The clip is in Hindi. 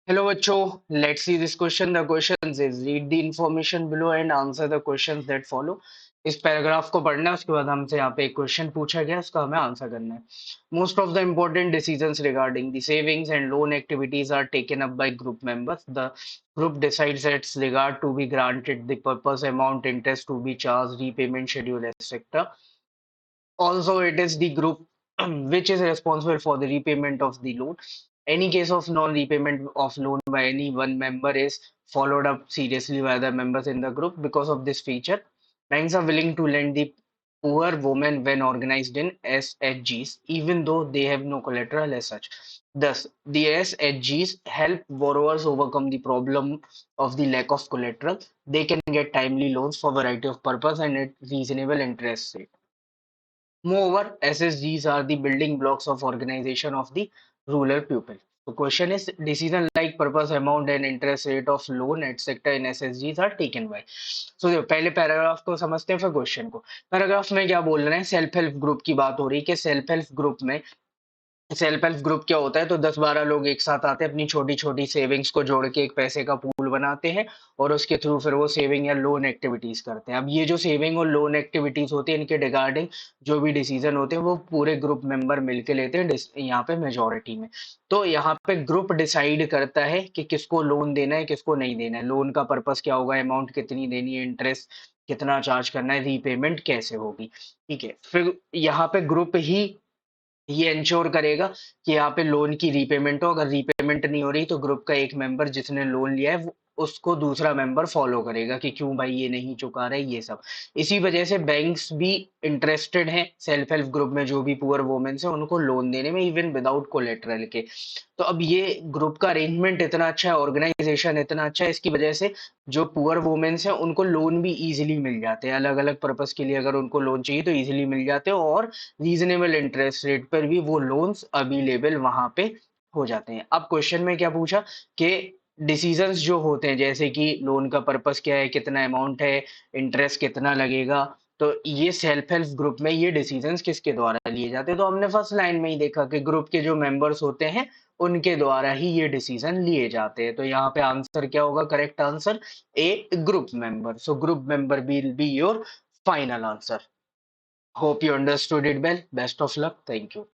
Hello बच्चों, let's see this question. The questions is read the information below and answer the questions that follow. इस पैराग्राफ को पढ़ना है, उसके बाद हमसे यहाँ पे एक क्वेश्चन पूछा गया, उसका हमें आंसर करना है. Most of the important decisions regarding the savings and loan activities are taken up by group members. The group decides its regard to be granted, the purpose, amount, interest to be charged, repayment schedule, etc. Also, it is the group which is responsible for the repayment of the loan. Any case of non-repayment of loan by any one member is followed up seriously by the members in the group. Because of this feature, banks are willing to lend the poor women when organized in SHGs, even though they have no collateral as such. Thus, the SHGs help borrowers overcome the problem of the lack of collateral. They can get timely loans for variety of purpose and at reasonable interest rate. Moreover, SSGs are the building blocks of organization of the rural pupil. The question is decision like purpose, amount and interest rate of loan etc. in SSGs are taken by. So देखो पहले पैराग्राफ को समझते हैं फिर क्वेश्चन को. पैराग्राफ में क्या बोल रहे हैं, सेल्फ हेल्प ग्रुप की बात हो रही है कि सेल्फ हेल्प ग्रुप में सेल्फ हेल्प ग्रुप क्या होता है, तो 10-12 लोग एक साथ आते हैं, अपनी छोटी छोटी सेविंग्स को जोड़ के एक पैसे का पूल बनाते हैं और उसके थ्रू फिर वो सेविंग या लोन एक्टिविटीज करते हैं. अब ये जो सेविंग और लोन एक्टिविटीज होती है, इनके रिगार्डिंग जो भी डिसीजन होते हैं वो पूरे ग्रुप मेंबर मिलके लेते हैं यहाँ पे मेजोरिटी में. तो यहाँ पे ग्रुप डिसाइड करता है कि किसको लोन देना है, किसको नहीं देना है, लोन का पर्पस क्या होगा, अमाउंट कितनी देनी है, इंटरेस्ट कितना चार्ज करना है, रीपेमेंट कैसे होगी. ठीक है, फिर यहाँ पे ग्रुप ही ये इंश्योर करेगा कि यहाँ पे लोन की रीपेमेंट हो. अगर रीपेमेंट नहीं हो रही तो ग्रुप का एक मेंबर जिसने लोन लिया है उसको दूसरा मेंबर फॉलो करेगा कि क्यों भाई ये नहीं चुका रहे, ये सब. इसी वजह से बैंक्स भी इंटरेस्टेड हैं सेल्फ हेल्प ग्रुप में जो भी पुअर वुमेन्स हैं उनको लोन देने में, इवन विदाउट कोलेटरल के. तो अब ये ग्रुप का अरेंजमेंट इतना अच्छा है, ऑर्गेनाइजेशन इतना अच्छा है, इसकी वजह से जो पुअर वुमेन्स हैं उनको लोन भी इजीली मिल जाते हैं. अलग अलग पर्पस के लिए अगर उनको लोन चाहिए तो इजीली मिल जाते हैं और रीजनेबल इंटरेस्ट रेट पर भी वो लोन्स अवेलेबल वहां पे हो जाते हैं. अब क्वेश्चन में क्या पूछा कि डिसीजंस जो होते हैं जैसे कि लोन का पर्पस क्या है, कितना अमाउंट है, इंटरेस्ट कितना लगेगा, तो ये सेल्फ हेल्प ग्रुप में ये डिसीजंस किसके द्वारा लिए जाते हैं. तो हमने फर्स्ट लाइन में ही देखा कि ग्रुप के जो मेंबर्स होते हैं उनके द्वारा ही ये डिसीजन लिए जाते हैं. तो यहाँ पे आंसर क्या होगा, correct answer A, group member. So group member will be your final answer. Hope you understood it well. Best of luck. Thank you.